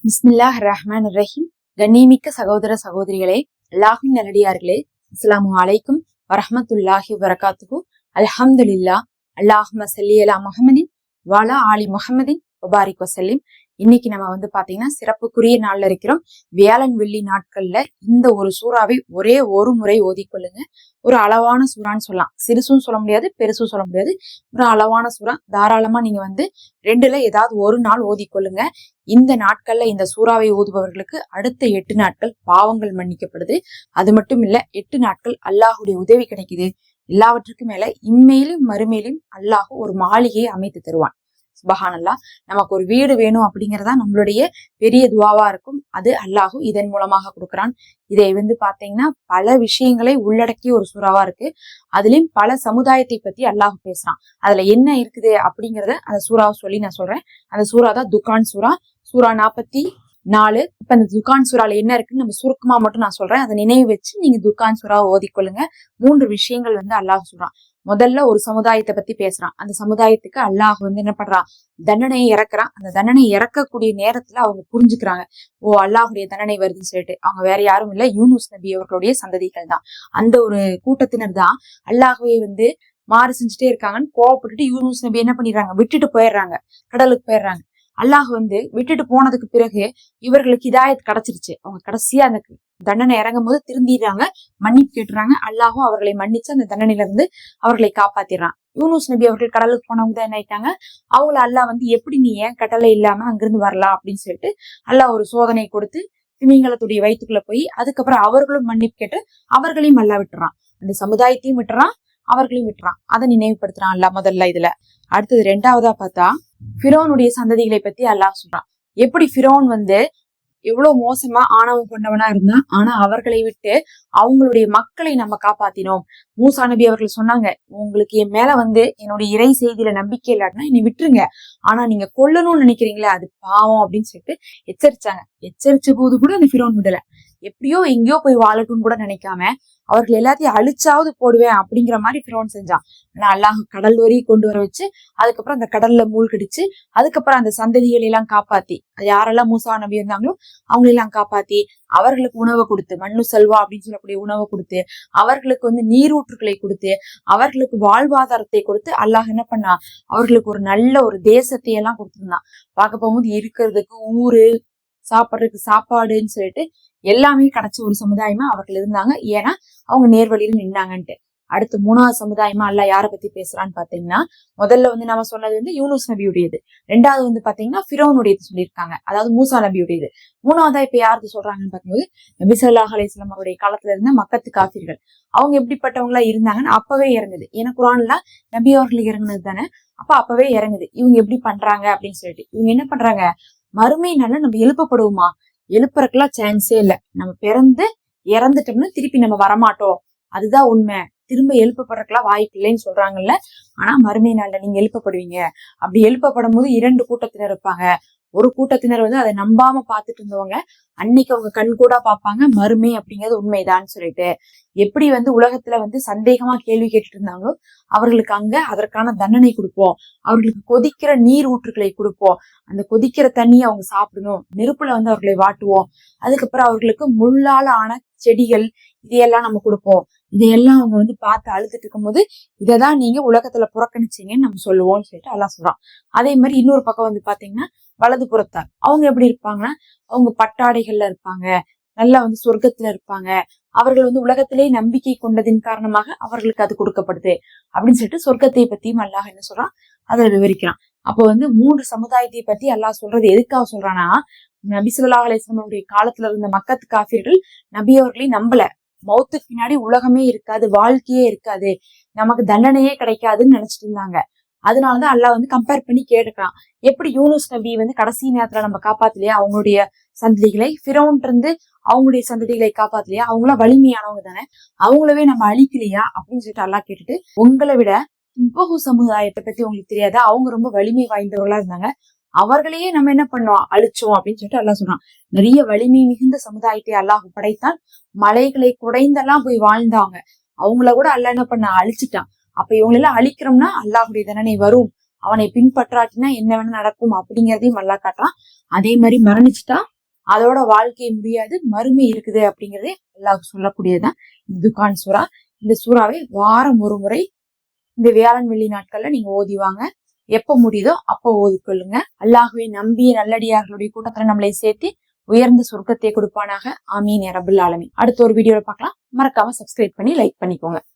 பிஸ்மில்லாஹ் ரஹ்மான் ரஹீம். கண்ணியமிக்க சகோதர சகோதரிகளே, அல்லாஹ்வின் நல்லடியார்களே, அஸ்ஸலாமு அலைக்கும் வரஹ்மத்துல்லாஹி வபரகாத்துஹு. அல்ஹம்துலில்லாஹ். அல்லாஹும்ம ஸல்லி அலா முஹம்மதின் வஅலா ஆலி முஹம்மதின் வபாரிக் வஸல்லிம். இன்னைக்கு நம்ம பாத்தீங்கன்னா சிறப்புக்குரிய நாள்ல இருக்கிறோம். வியாழன் வெள்ளி நாட்கள்ல இந்த ஒரு சூறாவை ஒரே ஒரு முறை ஓதிக்கொள்ளுங்க. ஒரு அளவான சூறான்னு சொல்லலாம். சிறுசும் சொல்ல முடியாது, பெருசும் சொல்ல முடியாது. ஒரு அளவான சூறா. தாராளமா நீங்க 2ல ஏதாவது ஒரு நாள் ஓதிக்கொள்ளுங்க. இந்த நாட்கள்ல இந்த சூறாவை ஓதுபவர்களுக்கு அடுத்த 8 நாட்கள் பாவங்கள் மன்னிக்கப்படுது. அது மட்டும் இல்ல, 8 நாட்கள் அல்லாஹுடைய உதவி கிடைக்குது. எல்லாவற்றுக்கும் மேல இம்மையிலும் மறுமையிலும் அல்லாஹ் ஒரு மாளிகையை அமைத்து தருவான். சுபஹானல்லாஹ். நமக்கு ஒரு வீடு வேணும் அப்படிங்கறதா நம்மளுடைய பெரிய துவாவா இருக்கும். அது அல்லாஹ் இதன் மூலமாக கொடுக்குறான். இதை பாத்தீங்கன்னா பல விஷயங்களை உள்ளடக்கிய ஒரு சூறாவா இருக்கு. அதுலயும் பல சமுதாயத்தை பத்தி அல்லாஹ் பேசுறான். அதுல என்ன இருக்குது அப்படிங்கறத அந்த சூறாவை சொல்லி நான் சொல்றேன். அந்த சூறா தான் துகான் சூறா. சூறா 44. இப்ப அந்த துகான் சூறால என்ன இருக்குன்னு நம்ம சுருக்கமா மட்டும் நான் சொல்றேன். அதை நினைவு வச்சு நீங்க துகான் சூறாவை ஓதிக்கொள்ளுங்க. 3 விஷயங்கள் அல்லாஹ் சொல்றான். முதல்ல ஒரு சமுதாயத்தை பத்தி பேசுறான். அந்த சமுதாயத்துக்கு அல்லாஹ் என்ன பண்றான், தண்டனையை இறக்குறான். அந்த தண்டனை இறக்கக்கூடிய நேரத்துல அவங்க புரிஞ்சுக்கிறாங்க, ஓ அல்லாஹுடைய தண்டனை வருதுன்னு சொல்லிட்டு. அவங்க வேற யாரும் இல்ல, யூனுஸ் நபி அவர்களுடைய சந்ததிகள் தான். அந்த ஒரு கூட்டத்தினர் தான் அல்லாஹ்வை மாறு செஞ்சுட்டே இருக்காங்கன்னு கோவப்பட்டுட்டு யூனுஸ் நபி என்ன பண்ணிடுறாங்க, விட்டுட்டு போயிடுறாங்க, கடலுக்கு போயிடுறாங்க. அல்லாஹ் விட்டுட்டு போனதுக்கு பிறகு இவர்களுக்கு இதாயத் கிடைச்சிருச்சு. அவங்க கடைசியா அந்த தண்டனை இறங்கும் போது திரும்பிடுறாங்க, மன்னிப்பு கேட்டுறாங்க. அல்லாஹும் அவர்களை மன்னிச்சு அந்த தண்டனையில இருந்து அவர்களை காப்பாத்திடுறான். யூனுஸ் நபி அவர்கள் கடலுக்கு போனவங்க தான் என்ன ஆயிட்டாங்க, அவங்கள அல்லாஹ் எப்படி நீ ஏன் கட்டளை இல்லாம அங்கிருந்து வரலாம் அப்படின்னு சொல்லிட்டு அல்லாஹ் ஒரு சோதனை கொடுத்து திமிங்கலத்துடைய வயிற்றுக்குள்ள போய் அதுக்கப்புறம் அவர்களும் மன்னிப்பு கேட்டு அவர்களையும் அல்லாஹ் விட்டுறான். அந்த சமுதாயத்தையும் விட்டுறான், அவர்களையும் விட்டுறான். அதை நினைவுபடுத்துறான் அல்லாஹ் முதல்ல இதுல. அடுத்தது 2வதா பார்த்தா ஃபிரௌனுடைய சந்ததிகளை பத்தி அல்லாஹ் சொல்றான். எப்படி ஃபிரௌன் எவ்வளவு மோசமா ஆணவம் கொண்டவனா இருந்தான். ஆனா அவர்களை விட்டு அவங்களுடைய மக்களை நம்ம காப்பாத்தினோம். மூசா நபி அவர்கள் சொன்னாங்க, உங்களுக்கு என் மேல என்னுடைய இறை செய்தியில நம்பிக்கை இல்லாட்டினா என்னை விட்டுருங்க, ஆனா நீங்க கொல்லணும்னு நினைக்கிறீங்களே அது பாவம் அப்படின்னு சொல்லிட்டு எச்சரிச்சாங்க. எச்சரிச்ச போது கூட அந்த ஃபிரௌன் விடல. எப்படியோ எங்கேயோ போய் வாழட்டும்னு கூட நினைக்காம அவர்கள் எல்லாத்தையும் அழிச்சாவது போடுவேன் அப்படிங்கிற மாதிரி ஃபிரௌன் செஞ்சான். ஆனா அல்லாஹ் கடல் வரி கொண்டு வர வச்சு அதுக்கப்புறம் அந்த கடல்ல மூழ்கடிச்சு அதுக்கப்புறம் அந்த சந்ததிகளை எல்லாம் காப்பாத்தி, யாரெல்லாம் மூசா நபி இருந்தாங்களோ அவங்களெல்லாம் காப்பாத்தி அவர்களுக்கு உணவை கொடுத்து, மண்ணு செல்வா அப்படின்னு சொல்லக்கூடிய உணவை கொடுத்து, அவர்களுக்கு நீரூற்றுகளை கொடுத்து, அவர்களுக்கு வாழ்வாதாரத்தை கொடுத்து அல்லாஹ் என்ன பண்ணா, அவர்களுக்கு ஒரு நல்ல ஒரு தேசத்தை எல்லாம் கொடுத்துருந்தான். பார்க்க போகும்போது இருக்கிறதுக்கு ஊரு, சாப்பிட்றதுக்கு சாப்பாடுன்னு சொல்லிட்டு எல்லாமே கிடைச்ச ஒரு சமுதாயமா அவர்கள் இருந்தாங்க. ஏன்னா அவங்க நேர்வழியில் நின்னாங்கன்ட்டு. அடுத்து 3வது சமுதாயமா அல்லாஹ் யாரை பத்தி பேசுறான்னு பாத்தீங்கன்னா, முதல்ல நம்ம சொன்னது யூனுஸ் நபியுடையது. 2வது பாத்தீங்கன்னா ஃபிரௌனுடையது சொல்லியிருக்காங்க, அதாவது மூசா நபியுடையது. 3வதா இப்ப யாருக்கு சொல்றாங்கன்னு பார்க்கும்போது நபி ஸல்லல்லாஹு அலைஹி வஸல்லம் அவருடைய காலத்துல இருந்த மக்கத்து காஃபிர்கள். அவங்க எப்படிப்பட்டவங்களா இருந்தாங்கன்னு அப்பவே இறங்குது. ஏன்னா குர்ஆன்ல நபி அவர்கள் இறங்குனது தானே, அப்பவே இறங்குது இவங்க எப்படி பண்றாங்க அப்படின்னு சொல்லிட்டு. இவங்க என்ன பண்றாங்க, மறுமையினால நம்ம எழுப்பப்படுவோமா, எழுப்புறதுக்கெல்லாம் சான்ஸே இல்ல. நம்ம பிறந்து இறந்துட்டோம்னா திருப்பி நம்ம வரமாட்டோம், அதுதான் உண்மை, திரும்ப எழுப்பப்படுறதுக்கெல்லாம் வாய்ப்பு இல்லைன்னு சொல்றாங்கல்ல. ஆனா மறுமை நாள்ல நீங்க எழுப்பப்படுவீங்க. அப்படி எழுப்பப்படும் போது 2 கூட்டத்தினர் இருப்பாங்க. ஒரு கூட்டத்தினர் அதை நம்பாம பாத்துட்டு இருந்தவங்க அன்னைக்கு அவங்க கண் கூட பாப்பாங்க மறுமை அப்படிங்கிறது உண்மைதான்னு சொல்லிட்டு. எப்படி உலகத்துல சந்தேகமா கேள்வி கேட்டுட்டு இருந்தாங்களோ அவர்களுக்கு அங்க அதற்கான தண்டனை கொடுப்போம். அவர்களுக்கு கொதிக்கிற நீர் ஊற்றுகளை கொடுப்போம். அந்த கொதிக்கிற தண்ணியை அவங்க சாப்பிடணும். நெருப்புல அவர்களை வாட்டுவோம். அதுக்கப்புறம் அவர்களுக்கு முள்ளால ஆன செடிகள் இதையெல்லாம் நம்ம கொடுப்போம். இதையெல்லாம் அவங்க பார்த்து அழுதுட்டு இருக்கும் போது இதைதான் நீங்க உலகத்துல புறக்கணிச்சீங்கன்னு நம்ம சொல்லுவோம்னு சொல்லிட்டு அல்லாஹ் சொல்றான். அதே மாதிரி இன்னொரு பக்கம் பாத்தீங்கன்னா வலது புறத்தார் அவங்க எப்படி இருப்பாங்கன்னா, அவங்க பட்டாடைகள்ல இருப்பாங்க, நல்லா சொர்க்கத்துல இருப்பாங்க. அவர்கள் உலகத்திலே நம்பிக்கை கொண்டதின் காரணமாக அவர்களுக்கு அது கொடுக்கப்படுது அப்படின்னு சொல்லிட்டு சொர்க்கத்தை பத்தியும் அல்லாஹ் என்ன சொல்றான், அதை விவரிக்கிறான். அப்போ 3 சமுதாயத்தை பத்தி அல்லாஹ் சொல்றது எதுக்காக சொல்றான்னா, நபி ஸல்லல்லாஹு அலைஹி வஸல்லம் அவருடைய காலத்துல இருந்த மக்கத்து காஃபிர்கள் நபி அவர்களை நம்பல. மௌத்துக்கு பின்னாடி உலகமே இருக்காது, வாழ்க்கையே இருக்காது, நமக்கு தண்டனையே கிடைக்காதுன்னு நினைச்சிட்டு இருந்தாங்க. அதனாலதான் அல்லாஹ் கம்பேர் பண்ணி கேட்டுக்கிறான். எப்படி யூனுஸ் நபி கடைசி நேரத்துல நம்ம காப்பாத்தலையா அவங்களுடைய சந்ததிகளை, ஃபிரௌன் இருந்து அவங்களுடைய சந்ததிகளை காப்பாத்தலையா, அவங்களாம் வலிமையானவங்க தானே, அவங்களவே நம்ம அழிக்கலையா அப்படின்னு சொல்லிட்டு அல்லாஹ் கேட்டுட்டு, உங்களை விட இம்பகு சமுதாயத்தை பத்தி உங்களுக்கு தெரியாதா, அவங்க ரொம்ப வலிமை வாய்ந்தவர்களா இருந்தாங்க, அவர்களையே நம்ம என்ன பண்ணோம், அழிச்சோம் அப்படின்னு சொல்லிட்டு அல்லாஹ் சொல்றான். நிறைய வலிமை மிகுந்த சமுதாயத்தை அல்லாஹ் படைத்தான். மலைகளை குடைந்தெல்லாம் போய் வாழ்ந்தாங்க. அவங்கள கூட அல்லாஹ் என்ன பண்ண, அழிச்சுட்டான். அப்ப இவங்களெல்லாம் அழிக்கிறோம்னா அல்லாஹுடைய தண்டனை வரும், அவனை பின்பற்றாட்டினா என்ன வேணா நடக்கும் அப்படிங்கிறதையும் அல்லாஹ் காட்டுறான். அதே மாதிரி மரணிச்சுட்டா அதோட வாழ்க்கை முடியாது, மறுமை இருக்குது அப்படிங்கறதே அல்லாஹ் சொல்லக்கூடியதுதான் இந்த துகான் சூரா. இந்த சூறாவை வாரம் ஒரு முறை இந்த வியாழன் வெள்ளி நாட்கள்ல நீங்க ஓதிவாங்க. எப்ப முடியுதோ அப்ப ஓதிக்கொள்ளுங்க. அல்லாஹுவை நம்பிய நல்லடியார்களுடைய கூட்டத்துல நம்மளை சேர்த்து உயர்ந்த சொர்க்கத்தை கொடுப்பானாக. ஆமீன் யா ரப்பல் ஆலமீன். அடுத்த ஒரு வீடியோல பார்க்கலாம். மறக்காம சப்ஸ்கிரைப் பண்ணி லைக் பண்ணிக்கோங்க.